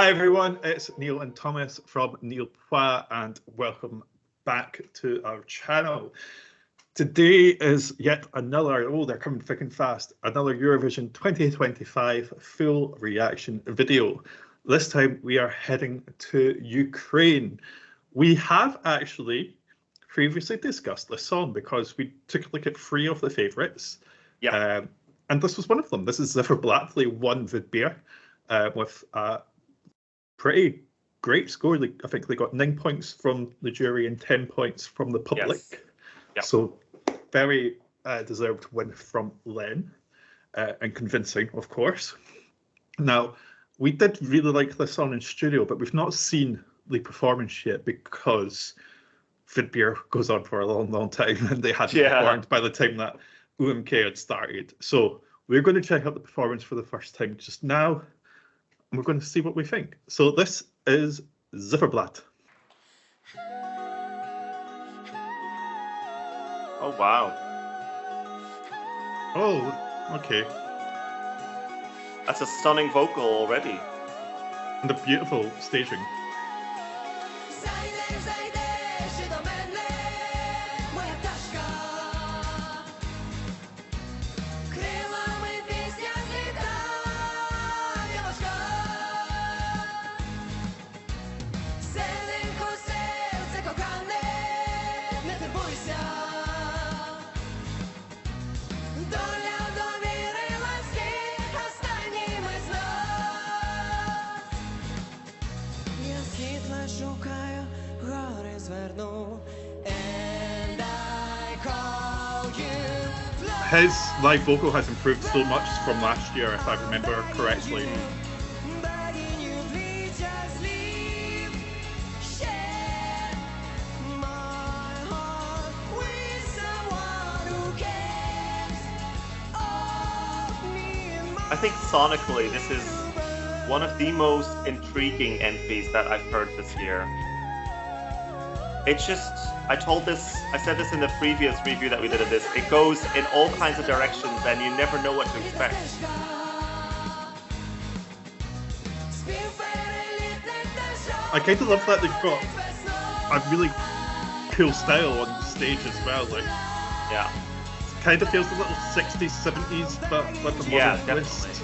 Hi everyone, it's Neil and Thomas from Neil Pois, and welcome back to our channel. Today is yet another, they're coming thick and fast, another Eurovision 2025 full reaction video. This time we are heading to Ukraine. We have actually previously discussed this song because we took a look at 3 of the favourites. Yeah. And this was one of them. This is Ziferblat. They won Vidbir with a pretty great score. I think they got 9 points from the jury and 10 points from the public. Yes. Yep. So very deserved win from Len, and convincing, of course. Now, we did really like this song in studio, but we've not seen the performance yet because Vidbir goes on for a long, long time and they hadn't performed by the time that UMK had started. So we're going to check out the performance for the first time just now, and we're going to see what we think. So this is Ziferblat. Oh, wow. Oh, okay. That's a stunning vocal already. And a beautiful staging. His live vocal has improved so much from last year, if I remember correctly. I think sonically this is one of the most intriguing entries that I've heard this year. It's just, I said this in the previous review that we did of this, it goes in all kinds of directions and you never know what to expect. I kind of love that they've got a really cool style on the stage as well. Like, yeah, it kind of feels a little 60s, 70s, but with a modern twist.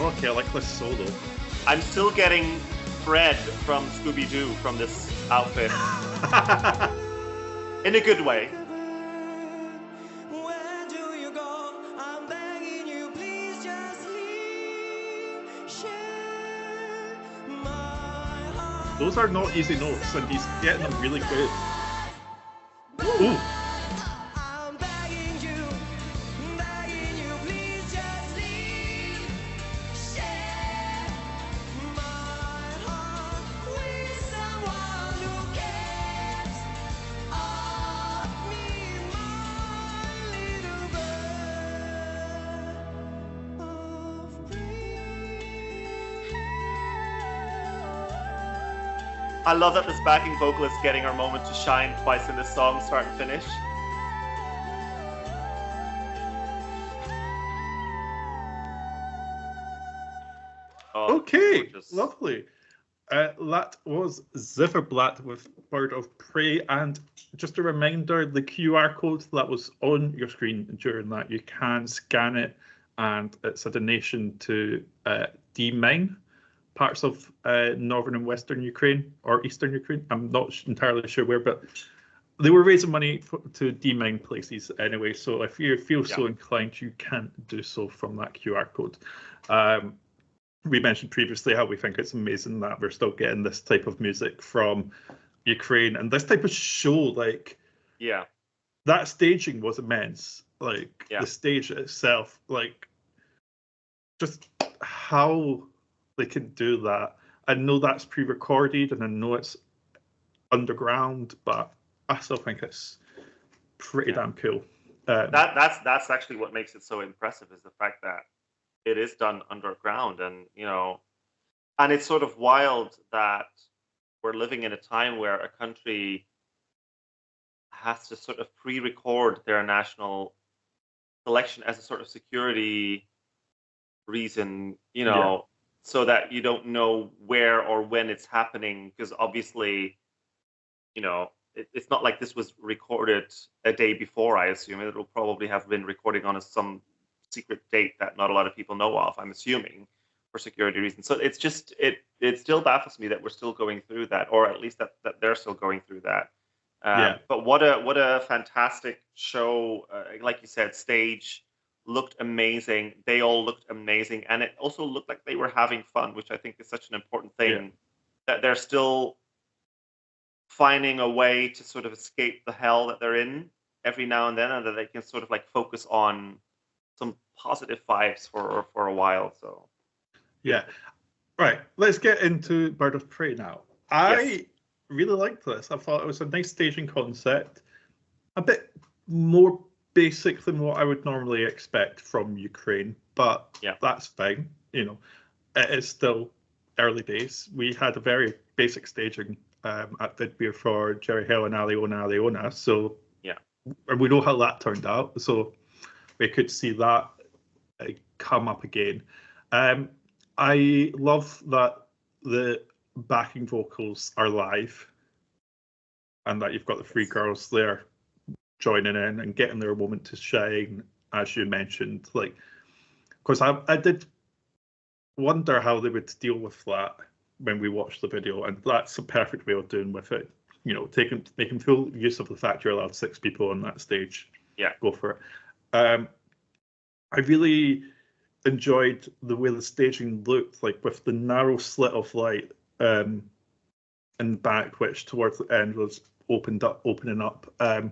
Okay, I like this solo. I'm still getting Fred from Scooby-Doo from this outfit. In a good way. Those are not easy notes, and he's getting them really good. Ooh. I love that this backing vocal is getting her moment to shine twice in this song, start and finish. Oh, okay, gorgeous. Lovely. That was Ziferblat with Bird of Prey, and just a reminder, the QR code that was on your screen during that, you can scan it, and it's a donation to D-Mine, parts of northern and western Ukraine, or eastern Ukraine. I'm not entirely sure where, but they were raising money to D-Mine places anyway, so if you feel so inclined, you can do so from that QR code. We mentioned previously how we think it's amazing that we're still getting this type of music from Ukraine, and this type of show, like, that staging was immense. Like, the stage itself, like, just how they can do that. I know that's pre-recorded and I know it's underground, but I still think it's pretty damn cool. That's actually what makes it so impressive, is the fact that it is done underground, and and it's sort of wild that we're living in a time where a country has to sort of pre-record their national selection as a sort of security reason, Yeah, so that you don't know where or when it's happening, because obviously, it's not like this was recorded a day before. I assume it'll probably have been recording on some secret date that not a lot of people know of, I'm assuming, for security reasons. So it's just it still baffles me that we're still going through that, or at least that they're still going through that. yeah, But what a fantastic show! Like you said, stage looked amazing. They all looked amazing, and it also looked like they were having fun, which I think is such an important yeah. thing. That they're still finding a way to sort of escape the hell that they're in every now and then, and that they can sort of like focus on some positive vibes for a while. So Yeah. Right. Let's get into Bird of Prey now. yes, I really liked this. I thought it was a nice staging concept, a bit more basic than what I would normally expect from Ukraine, but yeah, that's fine. It is still early days. We had a very basic staging at Vidbir for Jerry Hill and Aliona Aliona, so yeah, we know how that turned out. So we could see that come up again. Um, I love that the backing vocals are live and that you've got the three yes, girls there joining in and getting their moment to shine, as you mentioned. Like, because I did wonder how they would deal with that when we watched the video, and that's a perfect way of doing with it. Making full use of the fact you're allowed 6 people on that stage. yeah, Go for it. I really enjoyed the way the staging looked, like with the narrow slit of light in the back, which towards the end was opening up. And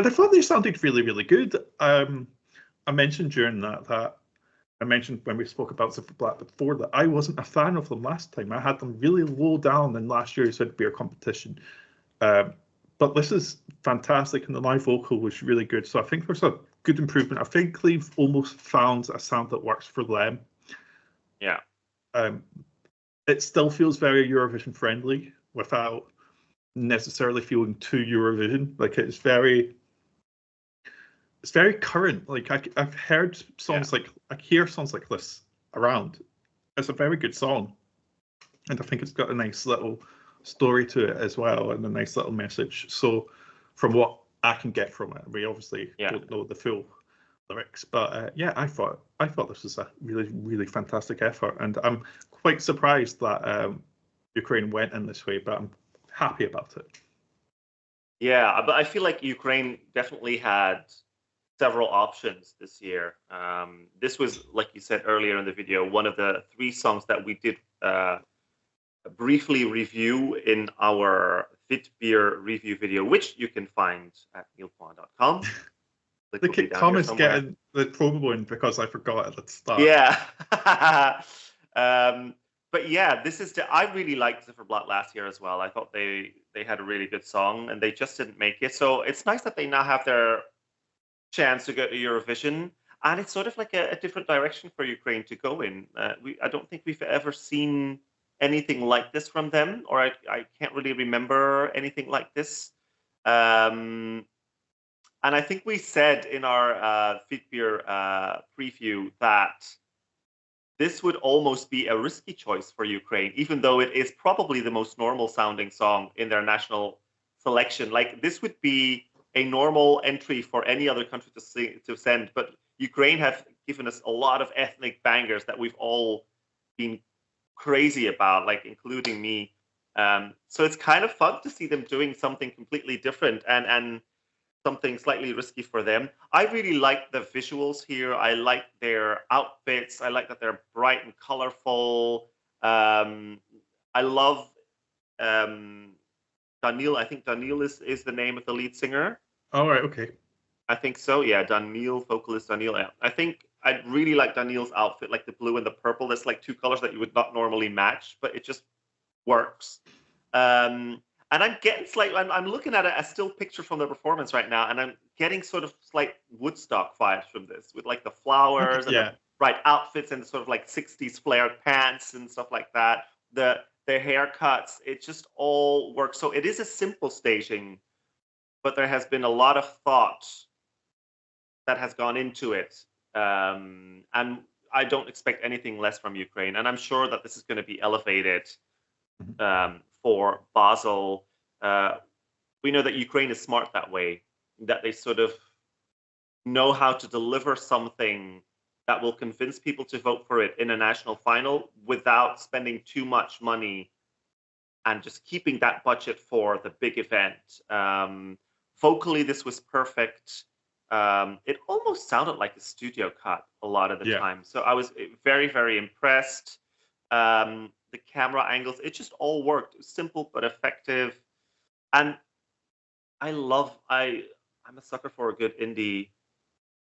I thought they sounded really, really good. I mentioned during that I mentioned when we spoke about Ziferblat before that I wasn't a fan of them last time. I had them really low down in last year's Vidbir competition. But this is fantastic, and the live vocal was really good. So I think there's a good improvement. I think they've almost found a sound that works for them. yeah, It still feels very Eurovision friendly without necessarily feeling too Eurovision. Like it's very current. Like I've heard yeah. songs like I hear songs like this around. It's a very good song, and I think it's got a nice little story to it as well, and a nice little message. So, from what I can get from it, we obviously Yeah. don't know the full lyrics, but yeah, I thought this was a really really fantastic effort, and I'm quite surprised that Ukraine went in this way, but I'm happy about it. Yeah, but I feel like Ukraine definitely had several options this year. This was, like you said earlier in the video, one of the 3 songs that we did briefly review in our Vidbir review video, which you can find at neilpoint.com. Look at comments getting the promo one because I forgot at the start. Yeah. But yeah, I really liked Ziferblat last year as well. I thought they had a really good song, and they just didn't make it. So it's nice that they now have their chance to go to Eurovision, and it's sort of like a different direction for Ukraine to go in. I don't think we've ever seen anything like this from them, or I can't really remember anything like this. And I think we said in our Vidbir preview that this would almost be a risky choice for Ukraine, even though it is probably the most normal sounding song in their national selection. Like, this would be a normal entry for any other country to send, but Ukraine have given us a lot of ethnic bangers that we've all been crazy about, like including me. So it's kind of fun to see them doing something completely different and something slightly risky for them. I really like the visuals here. I like their outfits. I like that they're bright and colorful. I love Daniil. I think Daniil is the name of the lead singer. All right, okay. I think so. Yeah, Daniil, vocalist Daniil. Yeah. I think I really like Daniil's outfit, like the blue and the purple. That's like 2 colors that you would not normally match, but it just works. And I'm getting I'm looking at a still picture from the performance right now, and I'm getting sort of slight Woodstock vibes from this, with like the flowers and Yeah. bright outfits and sort of like 60s flared pants and stuff like that. Their haircuts, it just all works. So it is a simple staging, but there has been a lot of thought that has gone into it. And I don't expect anything less from Ukraine. And I'm sure that this is going to be elevated for Basel. We know that Ukraine is smart that way, that they sort of know how to deliver something that will convince people to vote for it in a national final without spending too much money and just keeping that budget for the big event. Vocally, this was perfect. It almost sounded like a studio cut a lot of the time. So I was very, very impressed. The camera angles, it just all worked. It was simple but effective. And I'm a sucker for a good indie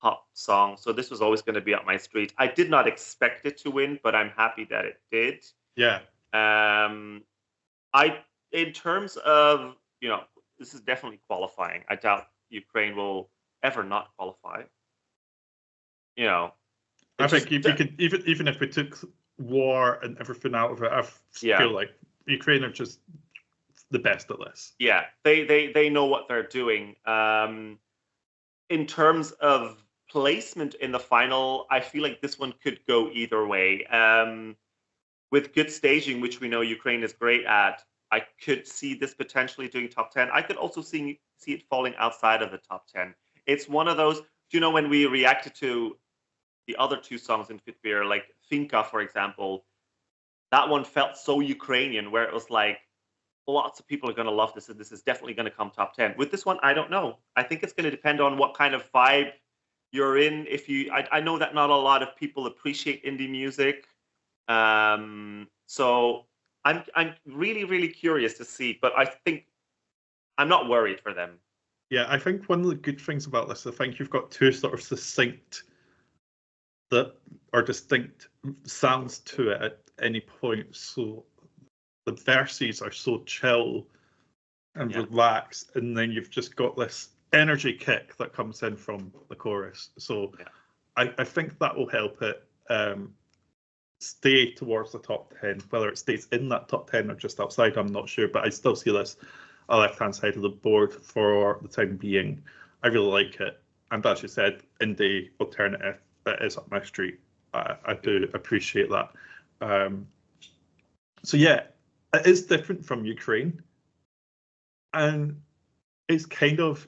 pop song. So this was always going to be up my street. I did not expect it to win, but I'm happy that it did. Yeah. In terms of, this is definitely qualifying. I doubt Ukraine will ever not qualify. I think if you could, even if we took war and everything out of it, I feel like Ukraine are just the best at this. Yeah, they know what they're doing. In terms of placement in the final, I feel like this one could go either way. With good staging, which we know Ukraine is great at, I could see this potentially doing top 10. I could also see it falling outside of the top 10. It's one of those, when we reacted to the other two songs in Vidbir, like Finka, for example, that one felt so Ukrainian, where it was like, lots of people are going to love this, and this is definitely going to come top 10. With this one, I don't know. I think it's going to depend on what kind of vibe you're in. I know that not a lot of people appreciate indie music. So I'm really, really curious to see, but I think I'm not worried for them. Yeah, I think one of the good things about this, I think you've got two sort of distinct sounds to it at any point. So the verses are so chill and relaxed, and then you've just got this energy kick that comes in from the chorus. So I think that will help it stay towards the top 10. Whether it stays in that top 10 or just outside, I'm not sure, but I still see this a left-hand side of the board for the time being. I really like it, and as you said, indie alternative, it is up my street. I do appreciate that. So yeah, it is different from Ukraine, and it's kind of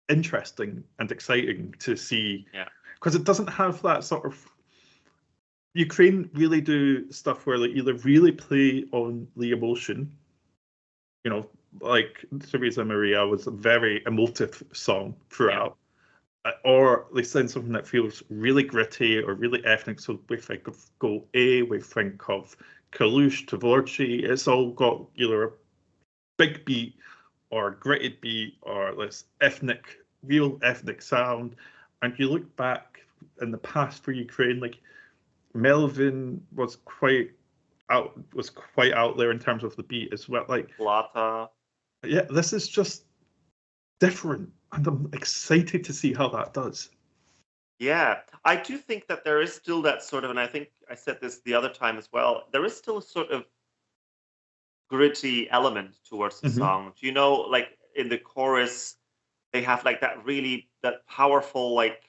interesting and exciting to see, because it doesn't have that sort of. Ukraine really do stuff where they either really play on the emotion, like Teresa Maria was a very emotive song throughout, or they sing something that feels really gritty or really ethnic. So we think of Go A, we think of Kalush, Tvorchi. It's all got either a big beat or a gritted beat or this real ethnic sound. And you look back in the past for Ukraine, like Melvin was quite out there in terms of the beat as well. Like Plata. Yeah, this is just different, and I'm excited to see how that does. Yeah, I do think that there is still that sort of, and I think I said this the other time as well, there is still a sort of gritty element towards the song. Like in the chorus, they have like that powerful, like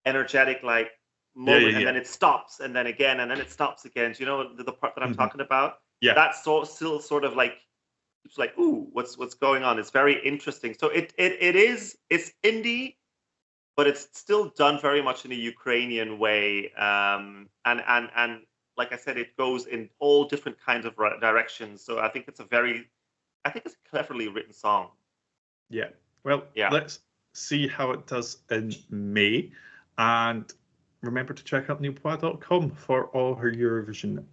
energetic, like moment, and then it stops, and then again, and then it stops again. Do you know the part that I'm talking about? Yeah. That's still sort of like, it's like, ooh, what's going on? It's very interesting. So it's indie, but it's still done very much in a Ukrainian way. And like I said, it goes in all different kinds of directions. So I think it's a cleverly written song. Yeah. Well, let's see how it does in May. And remember to check out neilpois.com for all her Eurovision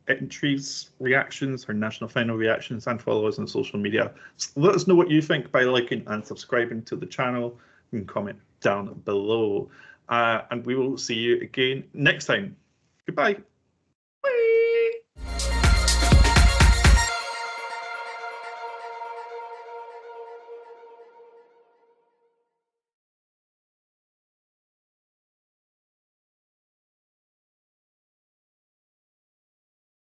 entries, reactions, her national final reactions, and follow us on social media. So let us know what you think by liking and subscribing to the channel. You can comment down below. And we will see you again next time. Goodbye.